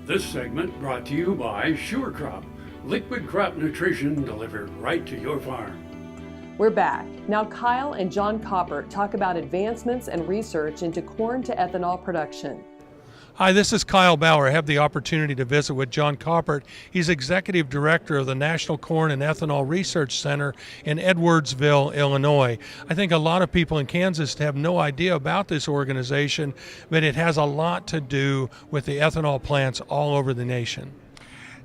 This segment brought to you by Sure Crop, liquid crop nutrition delivered right to your farm. We're back. Now Kyle and John Caupert talk about advancements and research into corn-to-ethanol production. Hi, this is Kyle Bauer. I have the opportunity to visit with John Caupert. He's Executive Director of the National Corn-to-Ethanol Research Center in Edwardsville, Illinois. I think a lot of people in Kansas have no idea about this organization, but it has a lot to do with the ethanol plants all over the nation.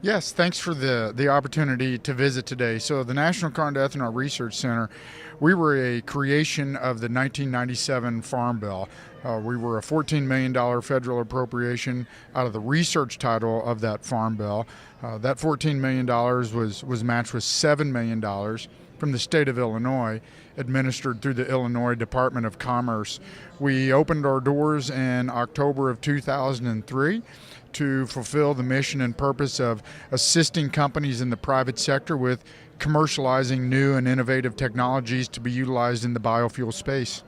Yes, thanks for the opportunity to visit today. So the National Corn-to-Ethanol Research Center, we were a creation of the 1997 Farm Bill. We were a $14 million federal appropriation out of the research title of that Farm Bill. That $14 million was matched with $7 million from the state of Illinois, administered through the Illinois Department of Commerce. We opened our doors in October of 2003 to fulfill the mission and purpose of assisting companies in the private sector with commercializing new and innovative technologies to be utilized in the biofuel space.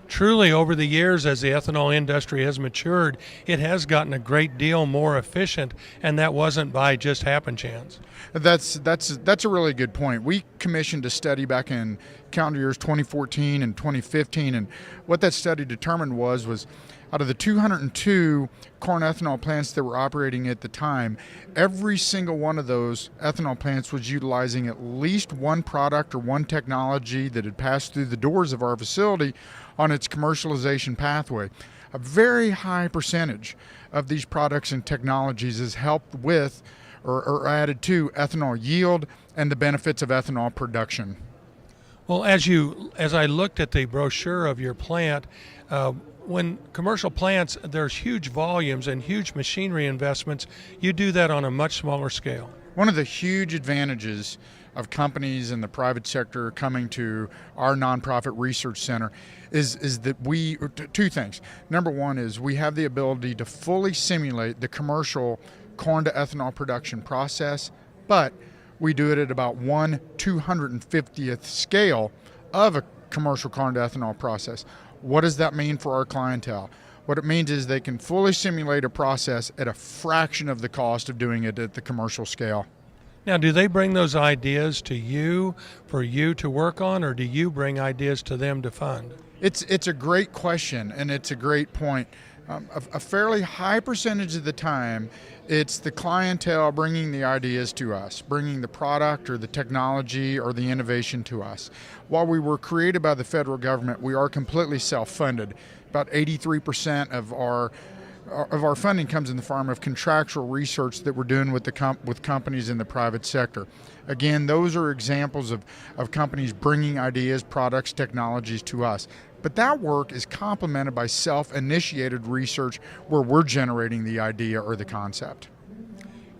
Truly, over the years, as the ethanol industry has matured, it has gotten a great deal more efficient, and that wasn't by just happen chance. That's a really good point. We commissioned a study back in calendar years 2014 and 2015, and what that study determined was out of the 202 corn ethanol plants that were operating at the time, every single one of those ethanol plants was utilizing at least one product or one technology that had passed through the doors of our facility on its commercialization pathway. A very high percentage of these products and technologies has helped with or added to ethanol yield and the benefits of ethanol production. Well, as I looked at the brochure of your plant, when commercial plants, there's huge volumes and huge machinery investments. You do that on a much smaller scale. One of the huge advantages of companies in the private sector coming to our nonprofit research center is that two things. Number one is we have the ability to fully simulate the commercial corn to ethanol production process, but we do it at about 1/250th scale of a commercial corn to ethanol process. What does that mean for our clientele? What it means is they can fully simulate a process at a fraction of the cost of doing it at the commercial scale. Now, do they bring those ideas to you for you to work on, or do you bring ideas to them to fund? It's a great question, and it's a great point. A fairly high percentage of the time, it's the clientele bringing the ideas to us, bringing the product or the technology or the innovation to us. While we were created by the federal government, we are completely self-funded. About 83% of our funding comes in the form of contractual research that we're doing with companies in the private sector. Again, those are examples of companies bringing ideas, products, technologies to us. But that work is complemented by self-initiated research where we're generating the idea or the concept.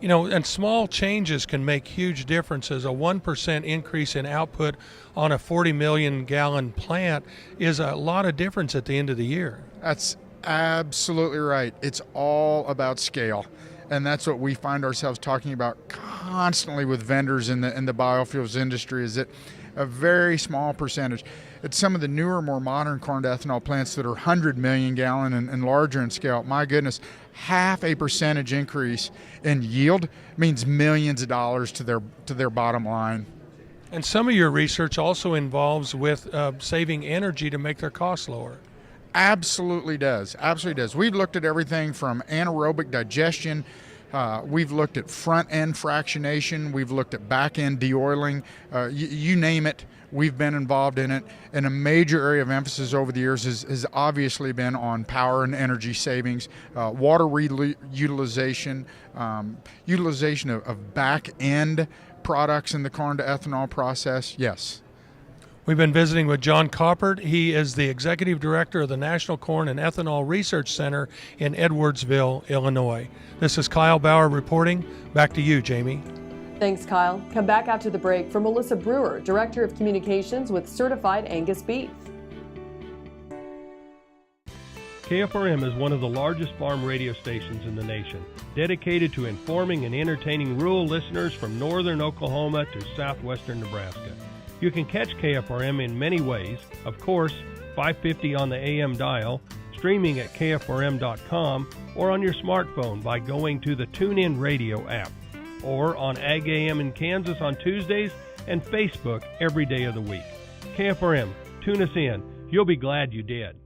You know, and small changes can make huge differences. A 1% increase in output on a 40 million gallon plant is a lot of difference at the end of the year. That's absolutely right. It's all about scale. And that's what we find ourselves talking about constantly with vendors in the biofuels industry, is that a very small percentage. It's some of the newer, more modern corn to ethanol plants that are 100 million gallon and larger in scale. My goodness, 0.5% increase in yield means millions of dollars to their bottom line. And some of your research also involves with saving energy to make their costs lower. Absolutely does. Absolutely does. We've looked at everything from anaerobic digestion. We've looked at front-end fractionation. We've looked at back-end deoiling. You name it, we've been involved in it. And a major area of emphasis over the years has obviously been on power and energy savings, water utilization, utilization of back-end products in the corn to ethanol process. Yes. We've been visiting with John Caupert. He is the Executive Director of the National Corn and Ethanol Research Center in Edwardsville, Illinois. This is Kyle Bauer reporting. Back to you, Jamie. Thanks, Kyle. Come back after the break for Melissa Brewer, Director of Communications with Certified Angus Beef. KFRM is one of the largest farm radio stations in the nation, dedicated to informing and entertaining rural listeners from northern Oklahoma to southwestern Nebraska. You can catch KFRM in many ways. Of course, 550 on the AM dial, streaming at KFRM.com, or on your smartphone by going to the TuneIn Radio app, or on Ag AM in Kansas on Tuesdays and Facebook every day of the week. KFRM, tune us in. You'll be glad you did.